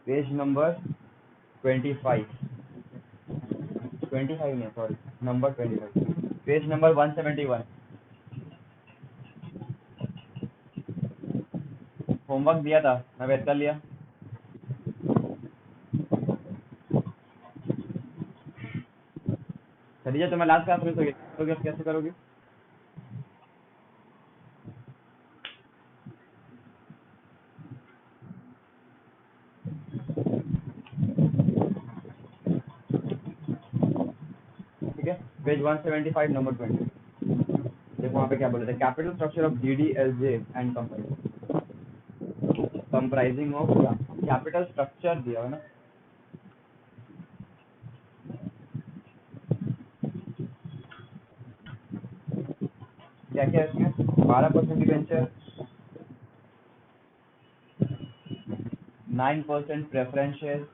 Page number 25, 25 नहीं sorry, number 25, page number 171। Homework दिया था, नवेद कर लिया? खदीजा तुम्हें लास्ट क्लास में करोगे, कैसे करोगे? ठीक है, पेज 175 नंबर 20। देखो वहाँ पे क्या बोले थे, capital structure of DDLJ and company comprising of capital structure दिया है ना। क्या क्या है इसमें? 12% debenture, 9% preference share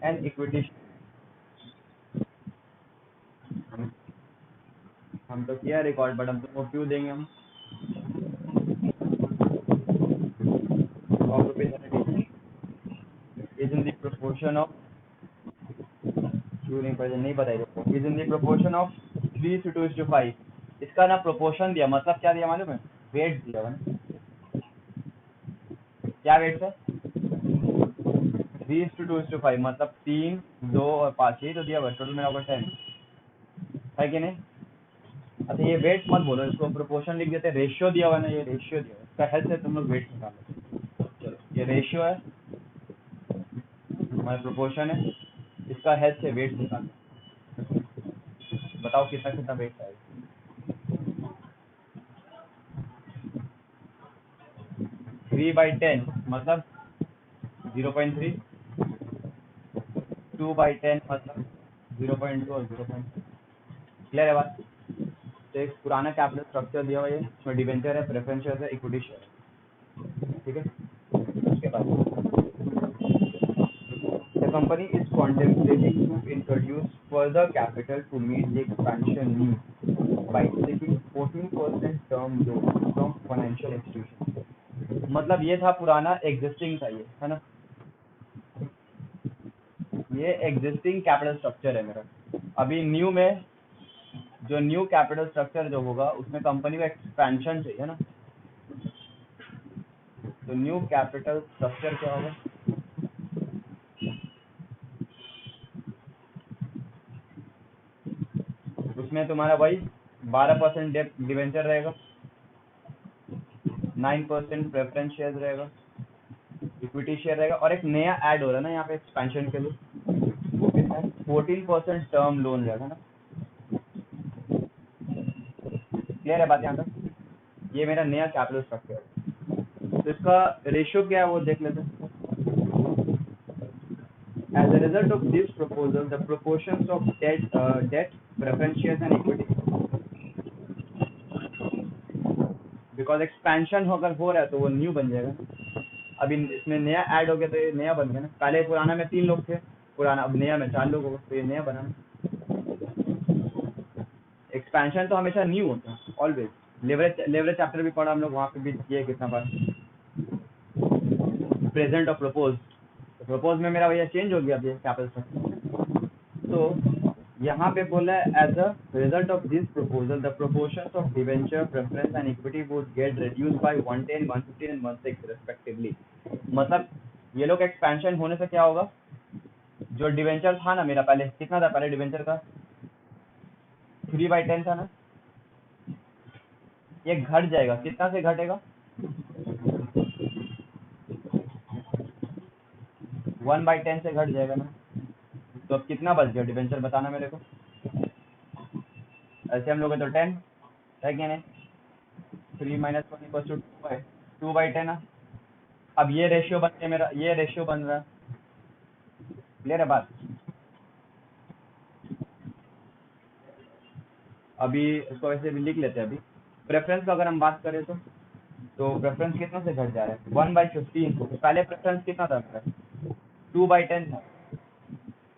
and equity. हम तो किया रिकॉर्ड, बट हम तुमको क्यों देंगे हम? Of rupees is in the proportion of, क्यों नहीं पता, नहीं बताइए, is in the proportion of 3:5। इसका ना प्रोपोर्शन दिया, मतलब क्या दिया मालूम है? वेट दिया है ना। क्या वेट है? 3:5, मतलब 3, 2 और 5, यही तो दिया हुआ, टोटल मेरा होगा 10, है कि नहीं? अच्छा ये वेट मत बोलो, इसको प्रोपोर्शन लिख देते। रेशियो दिया हुआ है ना, ये रेशियो दिया हुआ है, इसका हेल्प से तुम लोग वेट निकालो। चलो ये रेशियो है, हमारा प्रोपोर्शन है, इसका हेल्प से वेट निकालो। बताओ कितना कितना वेट आएगा? 3/10 मतलब 0.3, 2/10 मतलब 0.2 और 0.2। क्लियर है बात? तो एक पुराना कैपिटल स्ट्रक्चर दिया हुआ है, इसमें डिवेंचर है, प्रेफरेंस शेयर है, इक्विटी शेयर है। ठीक है, उसके बाद the company is contemplating to introduce further capital to meet the expansion needs by taking 14% term loan from financial institutions। मतलब ये था पुराना, एग्जिस्टिंग था ये, है ना? ये एग्जिस्टिंग कैपिटल स्ट्रक्चर है मेरा। अभी न्यू में जो न्यू कैपिटल स्ट्रक्चर जो होगा उसमें कंपनी को एक्सपेंशन चाहिए ना, तो न्यू कैपिटल स्ट्रक्चर क्या होगा? उसमें तुम्हारा वही 12% डेट डिवेंचर रहेगा, 9% प्रेफरेंस शेयर रहेगा, इक्विटी शेयर रहेगा, और एक नया ऐड हो रहा है ना यहाँ पे एक्सपेंशन के लिए, वो कितना है? 14% टर्म लोन रहेगा ना। क्लियर है बात यहाँ तक? ये मेरा नया कैपिटल स्ट्रक्चर है, तो इसका रेशियो क्या है वो देख लेते हैं। As a result of this proposal, the proportions of debt, preference shares and equity, because expansion अगर हो रहा है तो वो न्यू बन जाएगा। अभी इसमें नया ऐड हो गया तो ये नया बन गया ना। पहले पुराना में 3 लोग थे, पुराना, अब नया में 4 लोग होगा, तो ये नया बना ना। एक्सपेंशन तो हमेशा न्यू होता है, ऑलवेज। लेवरेज चैप्टर भी पढ़ा हम लोग, वहाँ पे भी किए कितना बार। प्रेजेंट और प्रपोज, तो प्रपोज में मेरा भैया चेंज हो गया अभी कैपिटल स्ट्रक्चर। तो यहाँ पे बोला है as a result of this proposal the proportions of debenture, preference and equity would get reduced by 110, 115 and 1/6 respectively. मतलब ये लोग एक्सपेंशन होने से क्या होगा, जो डिवेंचर था ना मेरा पहले, कितना था पहले डिवेंचर का? 3/10 था ना, ये घट जाएगा। कितना से घटेगा? 1/10 से घट जाएगा ना। तो अब कितना बच गया डिवेंचर, बताना मेरे को। ऐसे हम लोग तो 10 है क्या नहीं? 3 - 1 = 2/10 ना। अब ये रेशियो बन गया मेरा, ये रेशियो बन रहा है। क्लियर है बात? अभी इसको वैसे भी लिख लेते हैं। अभी प्रेफरेंस का अगर हम बात करें तो प्रेफरेंस कितना से घट जा रहा है? 1/15। पहले प्रेफरेंस कितना था मेरा? 2/10 था,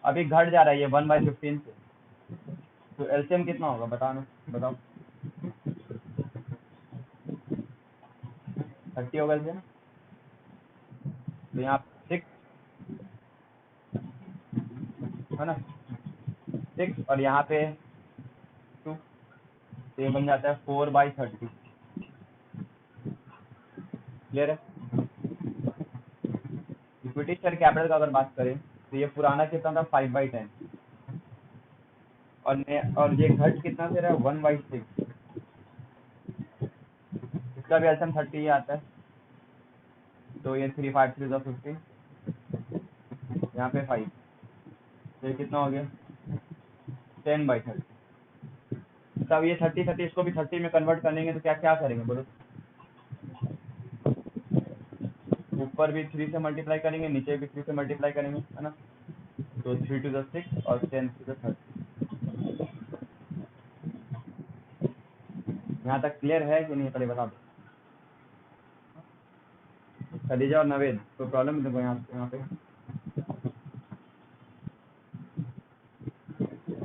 अभी घट जा रहा है ये 1/15 से। तो एलसीएम कितना होगा बताओ, बताओ। 30 होगा एलसीएम। तो यहाँ 6 है ना, 6 और यहाँ पे 2, तो ये बन जाता है 4/30। क्लियर है। इक्विटी शेयर कैपिटल का अगर बात करें तो ये पुराना कितना था 5/10 और ये घट कितना दे रहा है 1/6। इसका भी एल्सियम 30 ही आता है, तो ये 3 5 3 50, यहाँ पे 5, तो ये कितना हो गया 10/30। तब ये 30 इसको भी 30 में कन्वर्ट करेंगे तो क्या क्या करेंगे बोलो। ऊपर भी 3 से मल्टीप्लाई करेंगे, नीचे भी 3 से मल्टीप्लाई करेंगे, है ना। तो 3 to the 6 और 10 to the 30। यहाँ तक क्लियर है कि नहीं, पहले बता दो। खदीजा और नवेद कोई प्रॉब्लम है देखो यहाँ पे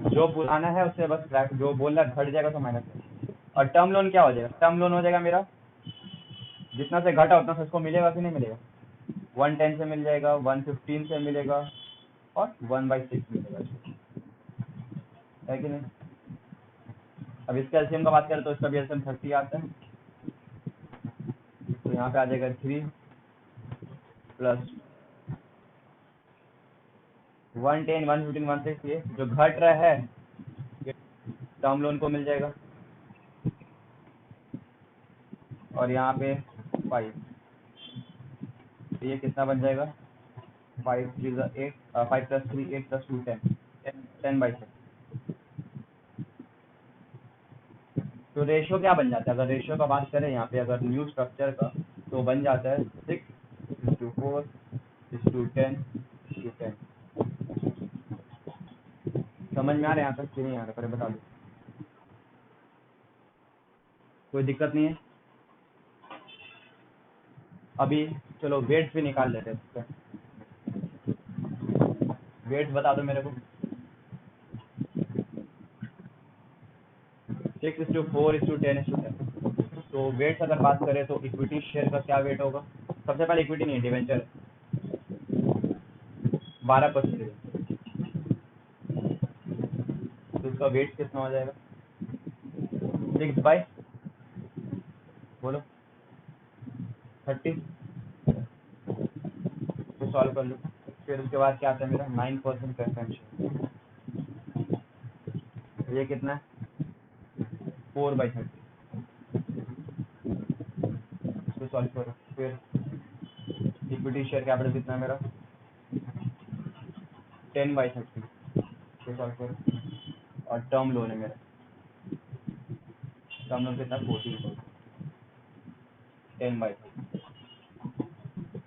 जो पुराना है उससे बस जो बोल रहा है घट जाएगा तो माइनस है। और टर्म लोन क्या हो जाएगा, टर्म लोन हो जाएगा मेरा जितना से घटा उतना से इसको मिलेगा कि नहीं मिलेगा, 110 से मिल जाएगा, 115 से मिलेगा और 1/6 मिलेगा, है कि नहीं। अब इसके एलसीएम का बात करें तो इसका भी एलसीएम 30 आता है, तो यहाँ पे आ जाएगा 3 प्लस 110 115 160, ये जो घट रहा है ये टर्म लोन को मिल जाएगा। और यहाँ पे 5, तो ये कितना बन जाएगा 5 3 8 5 + 3 8 + 2 10/6। तो रेशियो क्या बन जाता है, अगर रेशियो का बात करें यहाँ पे अगर न्यू स्ट्रक्चर का, तो बन जाता है 6:4:10:10। समझ में आ रहा है यहाँ तक कि नहीं आ रहा, पहले बता दो। कोई दिक्कत नहीं है। अभी चलो वेट्स भी निकाल लेते हैं, वेट्स बता दो मेरे को। 6:4:10:10। तो वेट्स अगर बात करें तो इक्विटी शेयर का क्या वेट होगा, सबसे पहले इक्विटी नहीं डिवेंचर 12%, तो उसका वेट कितना हो जाएगा 6 बोलो 30, तो सॉल्व कर लो। फिर उसके बाद क्या आता है मेरा 9% प्रेफरेंस, ये कितना है 4/30, तो सॉल्व करो। फिर इक्विटी शेयर कैपिटल कितना है मेरा 10/30, तो सॉल्व करो। और टर्म लोन है मेरा, टर्म लोन कितना 14, 10/30।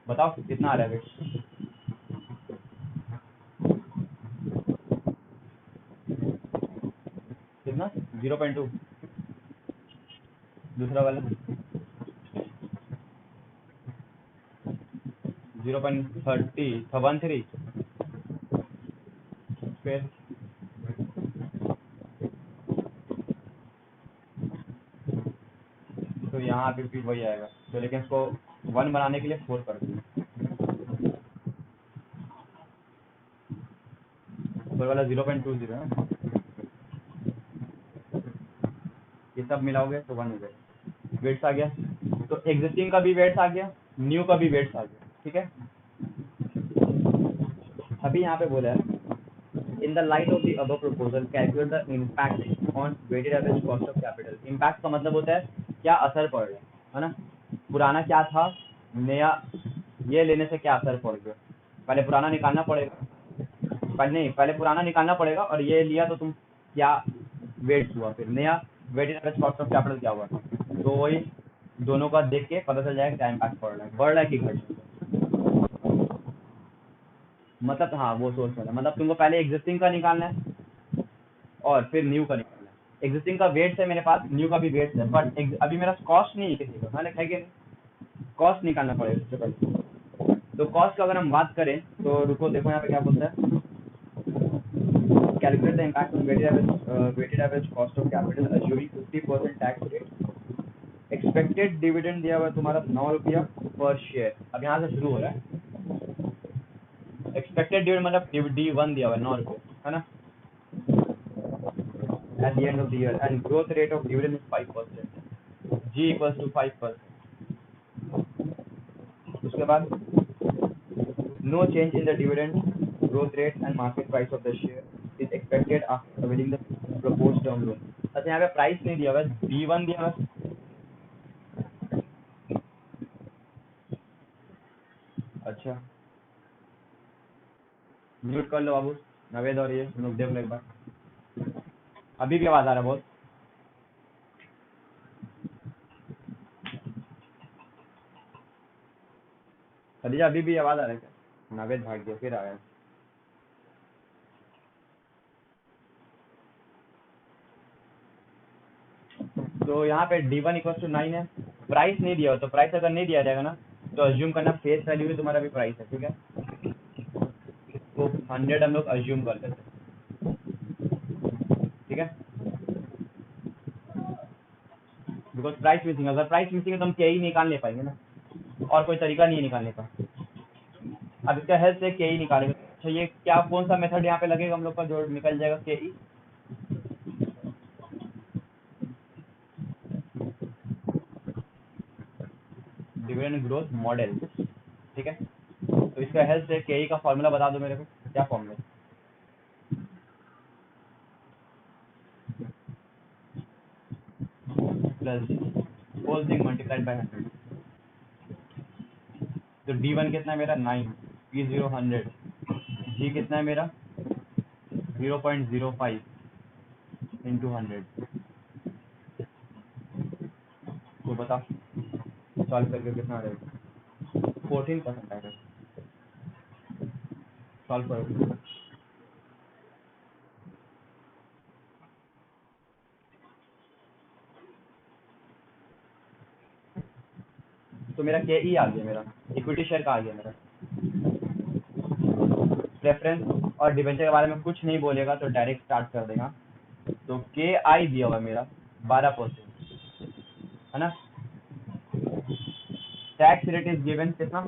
बताओ कितना आ रहा है वेट, कितना 0.2, दूसरा वाला 0.30 13, फिर तो यहाँ पे भी वही आएगा, तो लेकिन इसको 1 बनाने के लिए 4 कर दूँ, ऊपर वाला 0.20 है, ये सब मिलाओगे तो 1 हो जाएगा। वेट्स आ गया, तो एग्जिस्टिंग का भी वेट्स आ गया, न्यू का भी वेट्स आ गया, ठीक है। अभी यहाँ पे बोला है in the light of the above proposal calculate the impact on weighted average cost of capital. Impact का मतलब होता है क्या असर पड़ रहा है ना। पुराना क्या था, नया ये लेने से क्या असर पड़ गया, पहले पुराना निकालना पड़ेगा, पहले पुराना निकालना पड़ेगा और ये लिया तो तुम क्या वेट्स हुआ, फिर नया weighted average cost of capital क्या हुआ, तो वही दोनों का देख के पता चल जाएगा क्या इम्पैक्ट पड़ रहा है, बढ़ रहा है कि घट। मतलब हाँ वो सोर्स वाला, मतलब तुमको पहले एग्जिस्टिंग का निकालना है और फिर न्यू का निकालना है। एग्जिस्टिंग का वेट है मेरे पास, न्यू का भी वेट है, बट अभी मेरा कॉस्ट नहीं है किसी का, मैंने है कि कॉस्ट निकालना पड़ेगा सबसे पहले। तो कॉस्ट का अगर हम बात करें तो रुको देखो यहाँ पे क्या बोलता है, calculate the impact on weighted average cost of capital assuming 50% tax rate. Expected dividend दिया हुआ तुम्हारा 9 रुपया पर शेयर। अब यहाँ से शुरू हो रहा है, एक्सपेक्टेड डिविडेंड मतलब D1 दिया हुआ है 9 रुपये, है ना, at the end of the year, and growth rate of dividend is 5%. G equals to 5%. उसके बाद no change in the dividend growth rate and market price of the share is expected after availing the proposed term loan. अच्छा यहाँ पे price नहीं दिया हुआ है, D1 दिया हुआ है. अच्छा म्यूट कर लो बाबू, नवेद और ये तुम लोग देख लो एक बार. अभी भी आवाज आ रहा है बहुत. खदीजा अभी भी आवाज आ रहा है क्या? नवेद भाग गया फिर आया. तो यहाँ पे D1 इक्वल टू 9 है, प्राइस नहीं दिया हो, तो प्राइस अगर नहीं दिया जाएगा ना तो अज्यूम करना फेस वैल्यू भी तुम्हारा भी प्राइस है, ठीक है, तो 100 हम लोग अज्यूम कर लेते हैं, ठीक है, बिकॉज प्राइस मिसिंग, अगर प्राइस मिसिंग है तो हम के ही निकाल ले पाएंगे ना, और कोई तरीका नहीं है निकालने का. अब इसका हेल्प से के ही निकालेंगे. अच्छा ये क्या कौन सा मेथड यहाँ पे लगेगा हम लोग का जो निकल जाएगा के ही? डिविडेंड ग्रोथ मॉडल, ठीक है, तो इसका हेल्प से के का फॉर्मूला बता दो मेरे को, क्या formula? Plus whole thing multiplied by 100. तो D1 कितना है मेरा 9, P0 100, G कितना है मेरा 0.05 इंटू 100. तो बता सॉल्व करके कितना आ जाएगा? 14% आएगा. सॉल्व करो. तो मेरा के ई आ गया, मेरा इक्विटी शेयर का आ गया मेरा. प्रेफरेंस और डिबेंचर के बारे में कुछ नहीं बोलेगा तो डायरेक्ट स्टार्ट कर देगा. तो के आई दिया हुआ मेरा 12%, है ना. टैक्स रेट इज गिवन कितना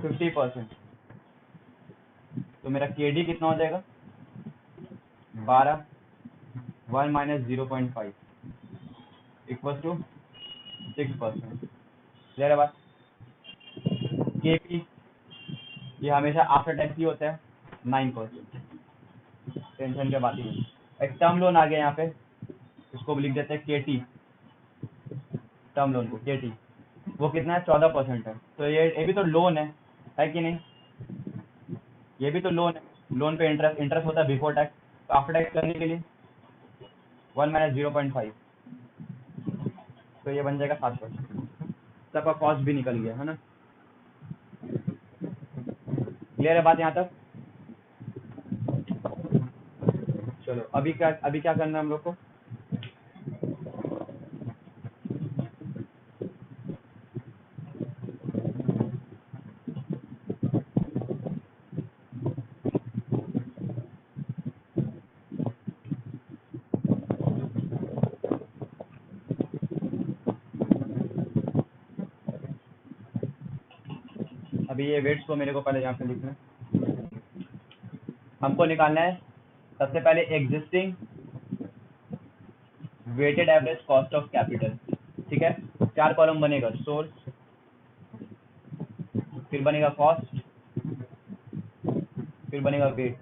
50%. तो मेरा के डी कितना हो जाएगा 12 1 माइनस 0.5 इक्वल टू 6%. क्लियर है बात? के पी ये हमेशा आफ्टर टैक्स ही होता है 9%. टेंशन के बात ही नहीं. एक टर्म लोन आ गया यहाँ पे, इसको भी लिख देते हैं के टी, टर्म लोन को के टी, वो कितना है 14% है. तो ये भी तो लोन है कि नहीं? ये भी तो लोन है. लोन पे इंटरेस्ट होता है बिफोर टैक्स, तो आफ्टर टैक्स करने के लिए 1 माइनस 0.5, तो ये बन जाएगा 7%. सबका कॉस्ट भी निकल गया, है ना. क्लियर है बात यहाँ तक? चलो अभी क्या करना है हम लोग को? अभी ये वेट्स को मेरे को पहले यहाँ पे लिखना है. हमको निकालना है सबसे पहले existing weighted average cost of capital, ठीक है. 4 कॉलम बनेगा, सोर्स, फिर बनेगा कॉस्ट, फिर बनेगा वेट.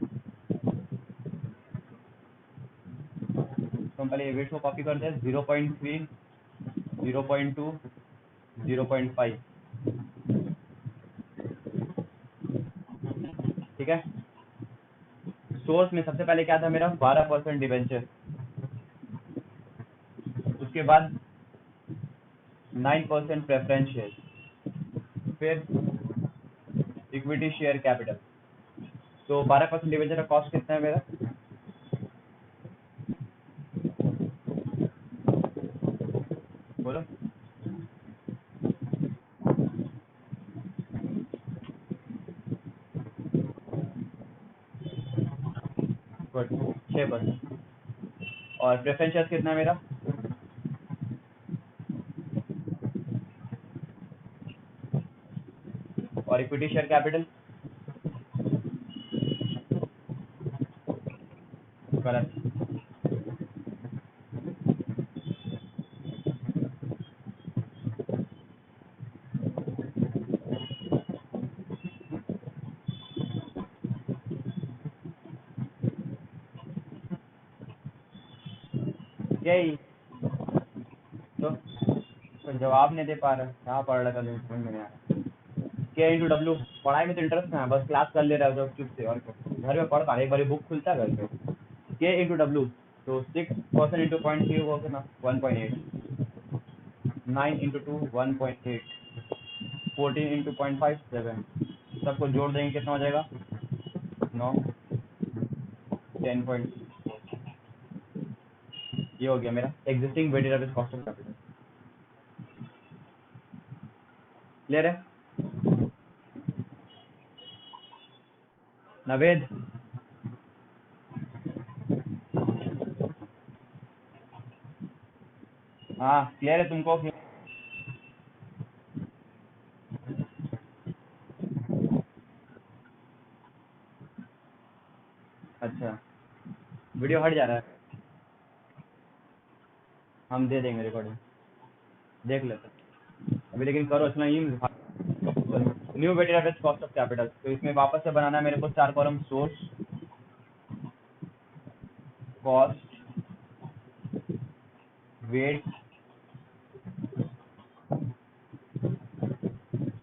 तो हम पहले वेट को कॉपी करते हैं 0.3 0.2 0.5, ठीक है. सोर्स में सबसे पहले क्या था मेरा 12% डिवेंचर, उसके बाद 9% प्रेफरेंस शेयर, फिर इक्विटी शेयर कैपिटल. तो 12% डिवेंचर का कॉस्ट कितना है मेरा? बोलो. 6%. और प्रेफरेंस शेयर कितना है मेरा? और इक्विटी शेयर कैपिटल यही तो जवाब नहीं दे पा रहा, क्या पढ़ रहा था समझ में नहीं आ रहा। के इंटू डब्ल्यू, पढ़ाई में तो इंटरेस्ट ना है, बस क्लास कर ले रहा है जो चुप से, और घर में पढ़ता है, एक बार बुक खुलता है घर पे। के इंटू डब्ल्यू, तो 6% इंटू 0.3 होगा कितना 1.8, 9 इंटू 2 1.8, 14 इंटू 0.5 7, सबको जोड़ देंगे कितना हो जाएगा 9, 10.6। ये हो गया मेरा existing weighted average cost of capital. Clear है नवेद? हाँ क्लियर है तुमको? अच्छा वीडियो हट जा रहा है, हम दे देंगे रिकॉर्डिंग, देख लेते अभी, लेकिन करो इतना ही। New weighted average cost of capital, तो इसमें वापस से बनाना है मेरे को 4 कॉलम, सोर्स, कॉस्ट, वेट,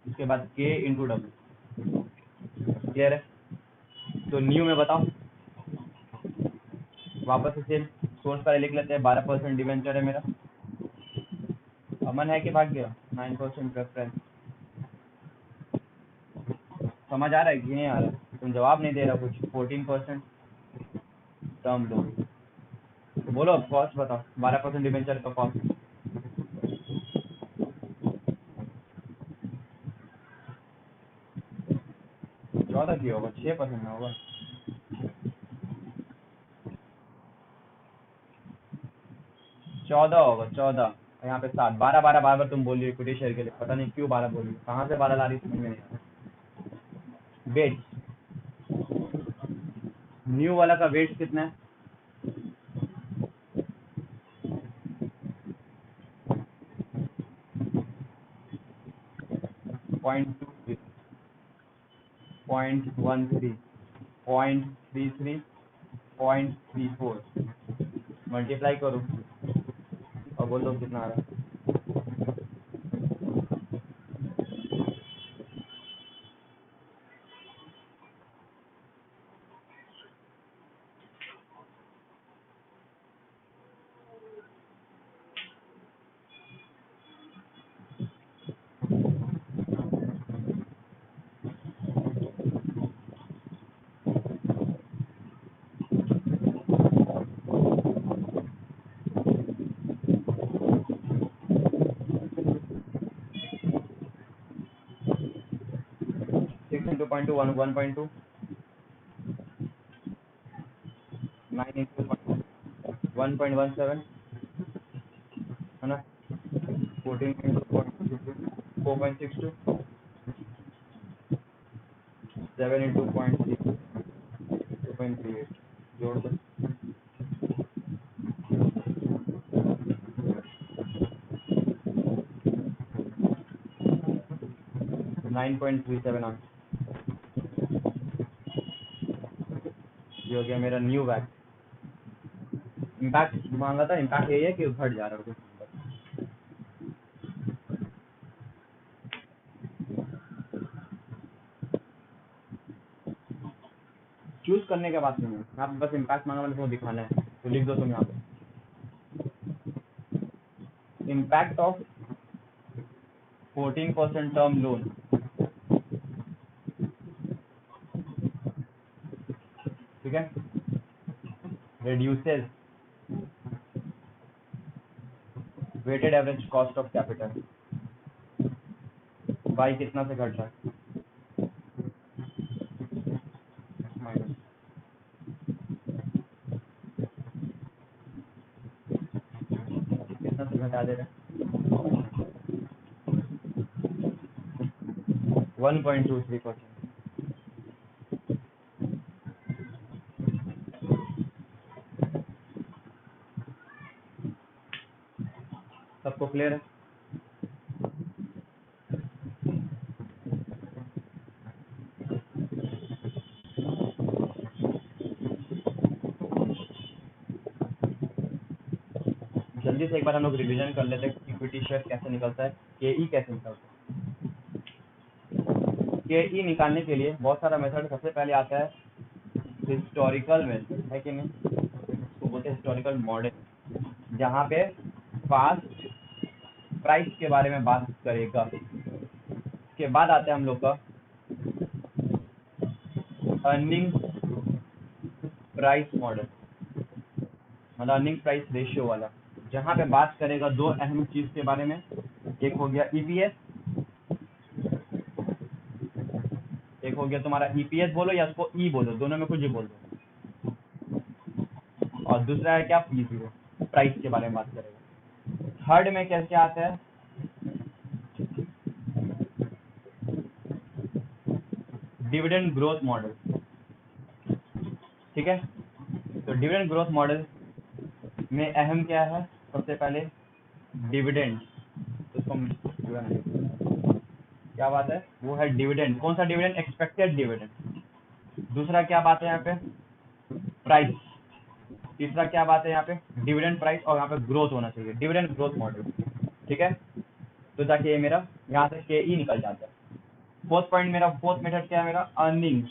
उसके बाद के इंटू डब्ल्यू। क्लियर है? तो न्यू में बताओ, वापस से सेम सोर्स पहले लिख लेते हैं। 12% डिवेंचर है मेरा, अमन है कि भाग गया? 9% प्रेफरेंस। समझ आ रहा है कि नहीं आ रहा? तुम जवाब नहीं दे रहा कुछ। 14% टर्म लोन, तो बोलो कॉस्ट बताओ। 12% डिवेंचर का कॉस्ट 14 की होगा, 6% में होगा। 14 होगा, 14। यहाँ पे 7, 12 12 बार बार तुम बोल रही हो इक्विटी शेयर के लिए, पता नहीं क्यों 12 बोल रही हो, कहाँ से 12 ला रही समझ में नहीं आ रहा। वेट, न्यू वाला का वेट कितना है? 0.23, 0.13, 0.33, 0.34, मल्टीप्लाई करो और बोलो कितना आ रहा है। 6 into 0.2 1.2, 9 into 1.17 है ना, 14 into 4.62, 7 into 0.3 2.38, जोड़ दो 9.37 आंसर। ये हो गया मेरा न्यू वैट। इम्पैक्ट मांगा था, इम्पैक्ट यही है कि घट जा रहा है। चूज करने के बाद नहीं, आप बस इम्पैक्ट मांगा, मैंने तुम्हें दिखाना है, तो लिख दो तुम यहाँ पे इम्पैक्ट ऑफ 14% टर्म लोन, ठीक है, reduces weighted average cost of capital by कितना से घट रहा है, माइनस कितना से घटा दे रहा है 1.23%। सबको क्लियर है? से एक बार हम लोग रिवीजन कर लेते हैं इक्विटी शेयर कैसे निकलता है, KE कैसे निकलता है। KE निकालने के लिए बहुत सारा मेथड, सबसे पहले आता है हिस्टोरिकल मेथड, है कि नहीं, इसको बोलते हैं हिस्टोरिकल मॉडल, जहाँ पे पास्ट प्राइस के बारे में बात करेगा। उसके बाद आता है हम लोग का अर्निंग प्राइस मॉडल, मतलब अर्निंग प्राइस रेशियो वाला, जहाँ पे बात करेगा दो अहम चीज के बारे में। एक हो गया EPS, एक हो गया तुम्हारा EPS बोलो या उसको E बोलो, दोनों में कुछ भी बोल दो। और दूसरा है क्या, P0, प्राइस के बारे में बात करेगा। थर्ड में क्या क्या आता है, डिविडेंड ग्रोथ मॉडल, ठीक है। तो डिविडेंड ग्रोथ मॉडल में अहम क्या है, सबसे पहले डिविडेंड, उसको क्या बात है, वो है डिविडेंड। कौन सा डिविडेंड, एक्सपेक्टेड डिविडेंड। दूसरा क्या बात है यहाँ पे, प्राइस। तीसरा क्या बात है यहाँ पे, डिविडेंड प्राइस, और यहाँ पे ग्रोथ होना चाहिए, डिविडेंड ग्रोथ मॉडल, ठीक है। तो ताकि ये मेरा यहाँ से KE निकल जाता है। फोर्थ पॉइंट मेरा, फोर्थ मेथड क्या है मेरा, अर्निंग्स,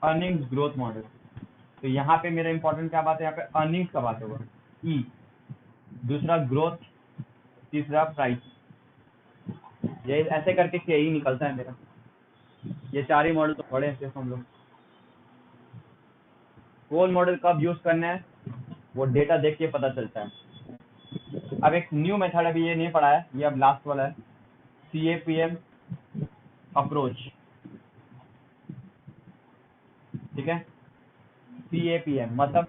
अर्निंग्स ग्रोथ मॉडल। तो यहाँ पे मेरा इंपॉर्टेंट क्या बात है, यहाँ पे अर्निंग्स का बात होगा, E, दूसरा ग्रोथ, तीसरा प्राइस। ये ऐसे करके KE निकलता है मेरा। ये चार ही मॉडल तो पढ़े हैं सिर्फ हम लोग। कौन मॉडल कब यूज करना है वो डेटा देख के पता चलता है। अब एक न्यू मेथड, अभी ये नहीं पढ़ा है, ये अब लास्ट वाला है, CAPM अप्रोच, ठीक है। CAPM मतलब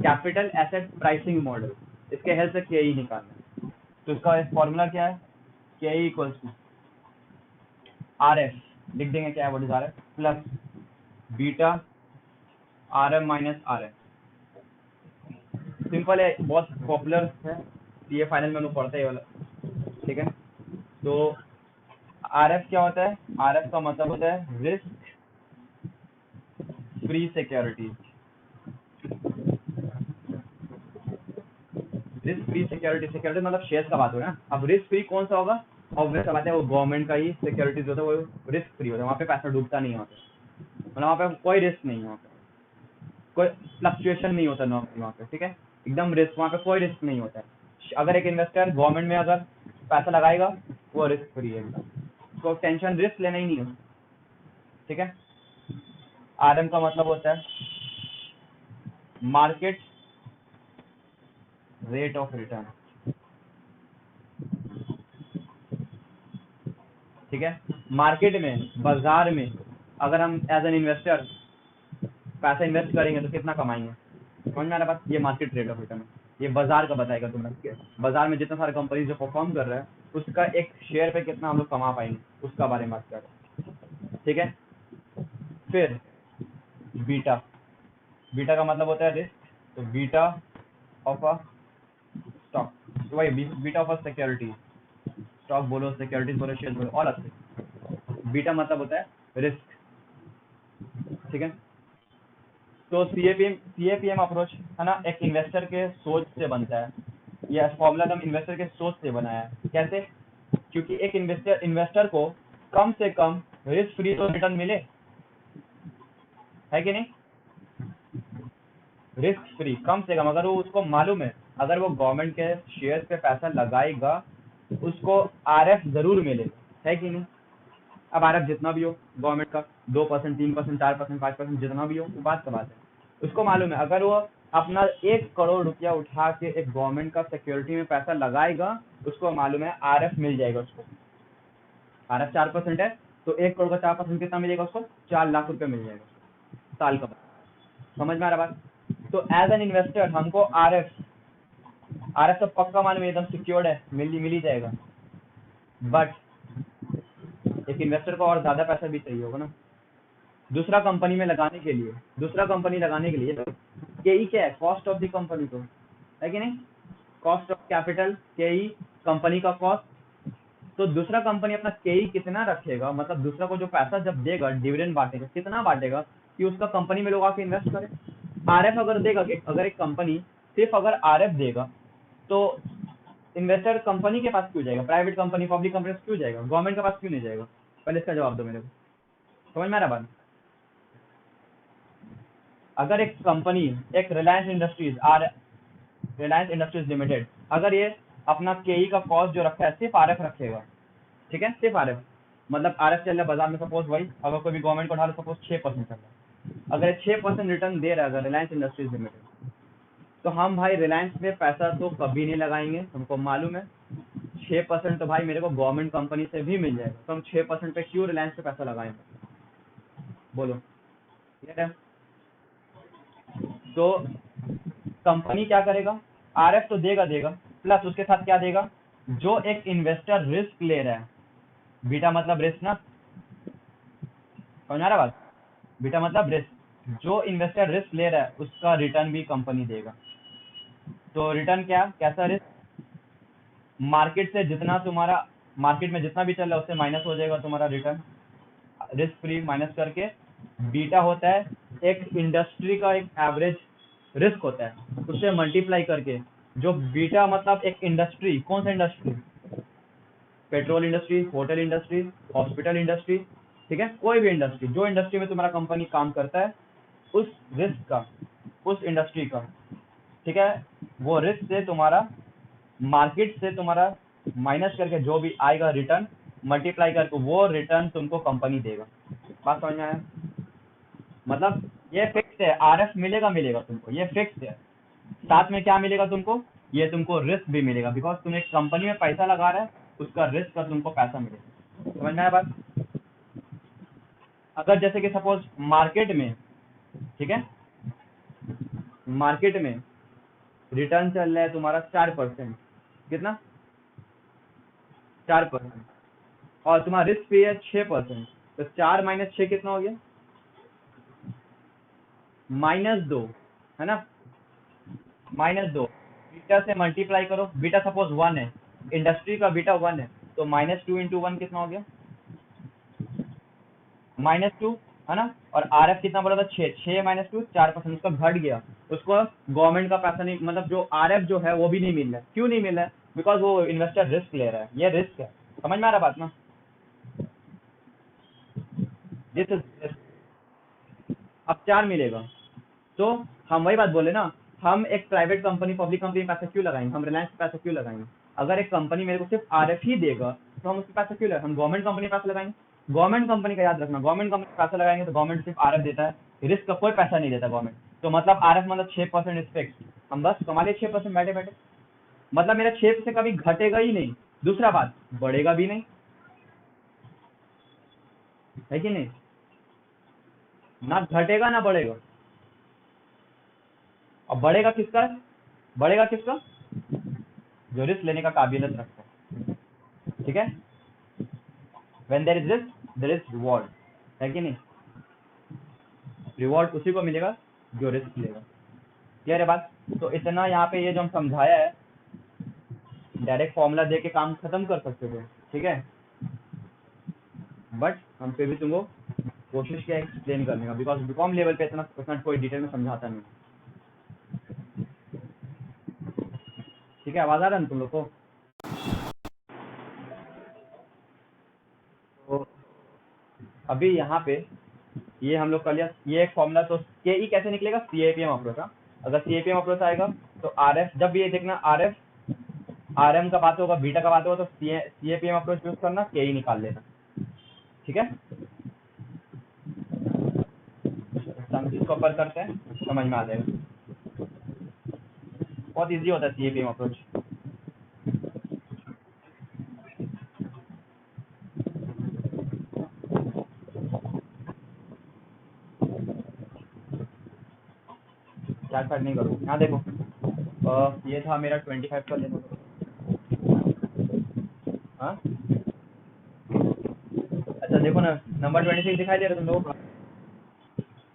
कैपिटल एसेट प्राइसिंग मॉडल, इसके हेल्प से KE निकालना है। तो इसका फॉर्मूला क्या है, KE इक्वल्स टू RF, लिख देंगे क्या है, what is RF, plus beta RM minus RM। Simple है, बहुत पॉपुलर है, ये फाइनल में हम लोग पढ़ते हैं वाला, ठीक है। तो RF क्या होता है, RF का मतलब होता है risk free securities, risk free security, security मतलब शेयर्स का बात हो रहा है ना। अब रिस्क फ्री कौन सा होगा, ऑब्वियस बात है वो गवर्नमेंट का ही सिक्योरिटीज होता है, वो रिस्क फ्री होता है, वहाँ पे पैसा डूबता नहीं है, वहाँ पे मतलब वहाँ पे कोई रिस्क नहीं है, वहाँ पे कोई फ्लक्चुएशन नहीं होता नॉर्मली वहाँ पे, ठीक है, एकदम रिस्क, वहाँ पे कोई रिस्क नहीं होता है। अगर एक इन्वेस्टर गवर्नमेंट में अगर पैसा लगाएगा वो रिस्क फ्री है एकदम, उसको टेंशन रिस्क लेना ही नहीं है, ठीक है। RM का मतलब होता है मार्केट रेट ऑफ रिटर्न, ठीक है। मार्केट में, बाजार में अगर हम एज एन इन्वेस्टर पैसा इन्वेस्ट करेंगे तो कितना कमाएंगे, समझ में आ रहा बात। ये मार्केट रेट ऑफ रिटर्न है, ये बाजार का बताएगा तुम्हें, बाजार में जितना सारे कंपनी जो परफॉर्म कर रहा है उसका एक शेयर पे कितना हम लोग कमा पाएंगे, उसका बारे में बात कर रहे हैं, ठीक है। फिर बीटा, बीटा का मतलब होता है रिस्क, तो बीटा ऑफ अ स्टॉक, तो वही beta of a security, stock बोलो, सिक्योरिटीज बोलो, शेयर बोलो, ऑल अच्छे। बीटा मतलब होता है रिस्क, ठीक है। तो CAPM अप्रोच है ना, एक इन्वेस्टर के सोच से बनता है, यह फॉर्मूला हम इन्वेस्टर के सोच से बनाया है। कैसे, क्योंकि एक इन्वेस्टर को कम से कम रिस्क फ्री तो रिटर्न मिले, है कि नहीं, रिस्क फ्री कम से कम, अगर वो उसको मालूम है अगर वो गवर्नमेंट के शेयर पे पैसा लगाएगा उसको RF जरूर मिलेगा, है कि नहीं। अब RF जितना भी हो गवर्नमेंट का, 2%, 3%, 4%, 5%, जितना भी हो, वो बात का बात है, उसको मालूम है अगर वो अपना 1 करोड़ रुपया उठा के एक गवर्नमेंट का सिक्योरिटी में पैसा लगाएगा, उसको मालूम है RF मिल जाएगा उसको। RF 4% है तो 1 करोड़ का 4% कितना मिलेगा उसको, 4 लाख रुपया मिल जाएगा साल का, समझ में आ रहा बात। तो एज एन इन्वेस्टर हमको RF तो पक्का मालूम है, एकदम सिक्योर्ड है, मिल ही जाएगा, बट एक इन्वेस्टर को और ज्यादा पैसा भी चाहिए होगा ना दूसरा कंपनी में लगाने के लिए, दूसरा कंपनी लगाने के लिए। KE क्या है, कॉस्ट ऑफ द कंपनी, तो है कि नहीं, cost of capital, KE company का कॉस्ट। तो दूसरा कंपनी अपना KE कितना रखेगा, मतलब दूसरा को जो पैसा जब देगा डिविडेंड बांटेगा, कितना बांटेगा कि उसका कंपनी में लोग आके इन्वेस्ट करें, आरएफ अगर देगा, अगर एक कंपनी सिर्फ अगर आरएफ देगा तो इन्वेस्टर कंपनी के पास क्यों जाएगा, प्राइवेट कंपनी पब्लिक कंपनी क्यों जाएगा, गवर्नमेंट के पास क्यों नहीं जाएगा? पहले इसका जवाब दो मेरे को, समझ में आ रहा बात? अगर एक कंपनी, एक रिलायंस इंडस्ट्रीज लिमिटेड, अगर ये अपना केई का कॉस्ट जो रखा है सिर्फ आरएफ रखेगा, ठीक है, सिर्फ आरएफ, मतलब आरएफ चल रहा है बाजार में, सपोज भाई अगर कोई भी गवर्नमेंट को उठा लो, सपोज 6% चल रहा है, अगर 6% रिटर्न दे रहा है अगर रिलायंस इंडस्ट्रीज लिमिटेड, तो हम भाई रिलायंस में पैसा तो कभी नहीं लगाएंगे, हमको मालूम है 6% तो भाई मेरे को गवर्नमेंट कंपनी से भी मिल जाएगा, तो हम 6% पे क्यों रिलायंस पे पैसा लगाएंगे, बोलो, ठीक है? तो कंपनी क्या करेगा, आरएफ तो देगा प्लस उसके साथ क्या देगा, जो एक इन्वेस्टर रिस्क ले रहा है, बीटा मतलब रिस्क ना, समझ आ रहा बात, बीटा मतलब रिस्क, जो इन्वेस्टर रिस्क ले रहा है उसका रिटर्न भी कंपनी देगा। तो रिटर्न क्या, कैसा रिस्क, मार्केट से जितना तुम्हारा, मार्केट में जितना भी चल रहा है उससे माइनस हो जाएगा तुम्हारा रिटर्न, रिस्क फ्री माइनस करके, बीटा होता है एक इंडस्ट्री का एक एवरेज रिस्क होता है, उससे मल्टीप्लाई करके, जो बीटा मतलब एक इंडस्ट्री, कौन सा industry, petrol industry, hotel industry, hospital industry, ठीक है, कोई भी इंडस्ट्री, जो इंडस्ट्री में तुम्हारा कंपनी काम करता है उस रिस्क का, उस इंडस्ट्री का, ठीक है, वो रिस्क से तुम्हारा मार्केट से तुम्हारा माइनस करके जो भी आएगा रिटर्न, मल्टीप्लाई करके वो रिटर्न तुमको कंपनी देगा। बात समझ में आया? मतलब ये फिक्स है, आरएफ मिलेगा तुमको, ये फिक्स है, साथ में क्या मिलेगा तुमको, ये तुमको रिस्क भी मिलेगा, बिकॉज तुम एक कंपनी में पैसा लगा रहा है, उसका रिस्क का तुमको पैसा मिलेगा। समझ में आया बात? अगर जैसे कि सपोज मार्केट में, ठीक है, मार्केट में रिटर्न चल रहा है तुम्हारा 4%, कितना, 4%, और तुम्हारा रिस्क फ्री है 6%, तो 4 - 6 कितना हो गया, -2, है ना, -2, बीटा से मल्टीप्लाई करो, बीटा सपोज 1 है, इंडस्ट्री का बीटा 1 है, तो -2 × 1 कितना हो गया, -2, है ना, और आरएफ कितना बोला था, 6 - 2 4%, उसका घट गया, उसको गवर्नमेंट का पैसा नहीं, मतलब जो आरएफ जो है वो भी नहीं मिल रहा है, क्यों नहीं मिल रहा है, बिकॉज वो इन्वेस्टर रिस्क ले रहा है, ये रिस्क है, समझ में आ रहा बात ना, दिस इज, अब 4 मिलेगा, तो हम वही बात बोले ना, हम एक प्राइवेट कंपनी पब्लिक कंपनी में पैसा क्यों लगाएंगे, हम रिलायंस पे पैसा क्यों लगाएंगे, अगर एक कंपनी मेरे को सिर्फ आरएफ ही देगा तो हम उसके पैसा क्यों लगाएंगे, हम गवर्नमेंट कंपनी पैसा लगाएंगे, गवर्नमेंट कंपनी का याद रखना, गवर्नमेंट कंपनी पैसा लगाएंगे तो गवर्नमेंट सिर्फ आरएफ देता है, रिस्क का कोई पैसा नहीं देता गवर्नमेंट, तो मतलब आरएफ मतलब 6% इज फिक्स, हम बस कमा लिए 6% बैठे बैठे, मतलब मेरा 6 से कभी घटेगा ही नहीं, दूसरा बात बढ़ेगा भी नहीं, है कि नहीं, ना घटेगा ना बढ़ेगा, और बढ़ेगा किसका, जो रिस्क लेने का काबिलियत रखता है, ठीक है, when there is risk there is reward, है कि नहीं, रिवॉर्ड उसी को मिलेगा जो रिस्क लेगा, क्लियर है बात? तो इतना यहाँ पे ये जो हम समझाया है, डायरेक्ट फॉर्मूला दे के काम खत्म कर सकते थे, ठीक है, बट हम फिर भी तुमको कोशिश किया एक्सप्लेन करने का, बिकॉज बीकॉम लेवल पे इतना कोई डिटेल में समझाता नहीं, ठीक है, आवाज आ रहा है तुम लोग को? तो अभी यहाँ पे ये हम लोग कर लिया, ये एक फॉर्मूला, तो के ई कैसे निकलेगा, सीएपीएम अप्रोच, अगर सीएपीएम अप्रोच आएगा तो आरएफ, जब भी ये देखना आरएफ आरएम का बात होगा, बीटा का बात होगा, तो सीएपीएम अप्रोच यूज करना, के ई निकाल लेना, ठीक है, हम इसको ऊपर करते हैं, समझ में आ जाएगा, बहुत इजी होता है सीएपीएम अप्रोच। स्टार्ट नहीं करो, यहाँ देखो, ये था मेरा 25 का लेना, हाँ, अच्छा देखो ना, नंबर 26 दिखाई दे रहा है तुम लोगों को,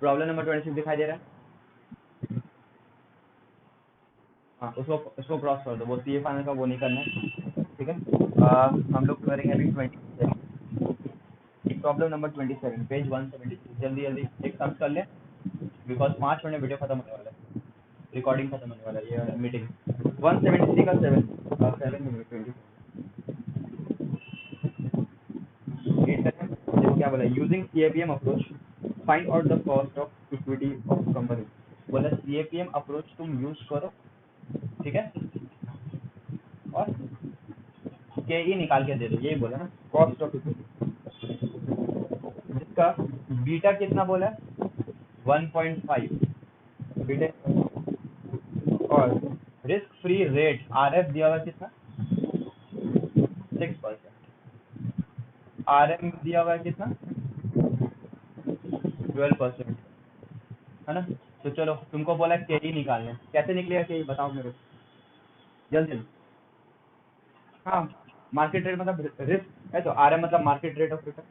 प्रॉब्लम नंबर 26 दिखाई दे रहा है, हाँ, उसको क्रॉस कर दो, वो सी ए फाइनल का वो नहीं करना है, ठीक है, हम लोग करेंगे अभी 27, प्रॉब्लम नंबर 27, पेज 173, जल्दी एक सम कर ले, बिकॉज 5 मिनट में वीडियो खत्म होने वाला है। रिकॉर्डिंग खत्म होने वाला है, ये मीटिंग 173 का 7 मिनट 20। देखो क्या बोला, using CAPM approach find out the cost of equity of company. बोला CAPM अप्रोच तुम यूज करो, ठीक है, और KE निकाल के दे दो, यही बोला ना, कॉस्ट ऑफ इक्विटी, जिसका बीटा कितना बोला है 1.5 बीटा, और रिस्क फ्री रेट RF दिया हुआ कितना 6%, RM दिया हुआ है कितना 12%, है ना। तो चलो तुमको बोला KE निकालने, कैसे निकलेगा KE बताओ मेरे को जल्दी। हाँ, मार्केट रेट मतलब रिस्क है, तो RM मतलब market rate of return,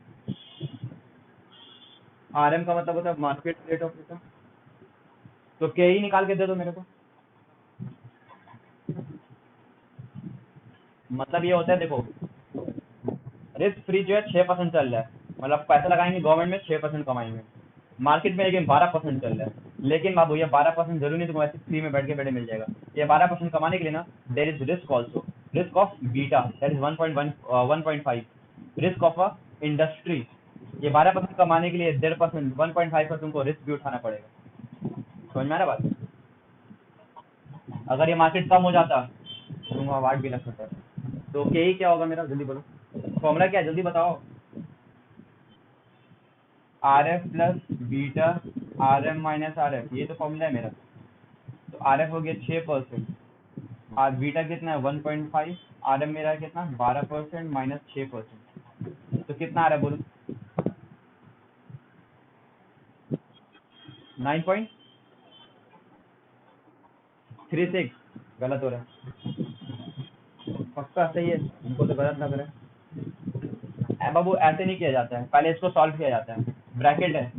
RM का मतलब होता है मार्केट रेट ऑफ रिटर्न, तो KE निकाल के दे दो मेरे को। मतलब ये होता है, देखो रिस्क फ्री जो है 6% चल रहा है, मतलब पैसा लगाएंगे गवर्नमेंट में 6% कमाएंगे, मार्केट में लेकिन 12% चल रहा है। लेकिन बाबू ये 12% जरूरी नहीं तुमको ऐसे फ्री में बैठ के बैठे मिल जाएगा, ये 12% कमाने के लिए ना there is risk also, risk of beta that is 1.5, risk of a industry, ये 12% कमाने के लिए 1.5% 1.5 का तुमको रिस्क भी उठाना पड़ेगा। समझ में आ रहा बात? अगर ये मार्केट कम हो जाता तो तुमको अवार्ड भी लग सकता है। तो के क्या होगा मेरा, जल्दी बोलो, फॉर्मूला क्या है जल्दी बताओ। RF plus beta RM minus RF, ये तो फॉर्मूला है मेरा। तो RF हो गया 6%, और बीटा कितना है 1.5, RM मेरा कितना 12% माइनस 6%, तो कितना आ रहा है बोलो 9.36। गलत हो रहा है, पक्का सही है, हमको तो गलत लग रहा है। बाबू ऐसे नहीं किया जाता है, पहले इसको सॉल्व किया जाता है, ब्रैकेट है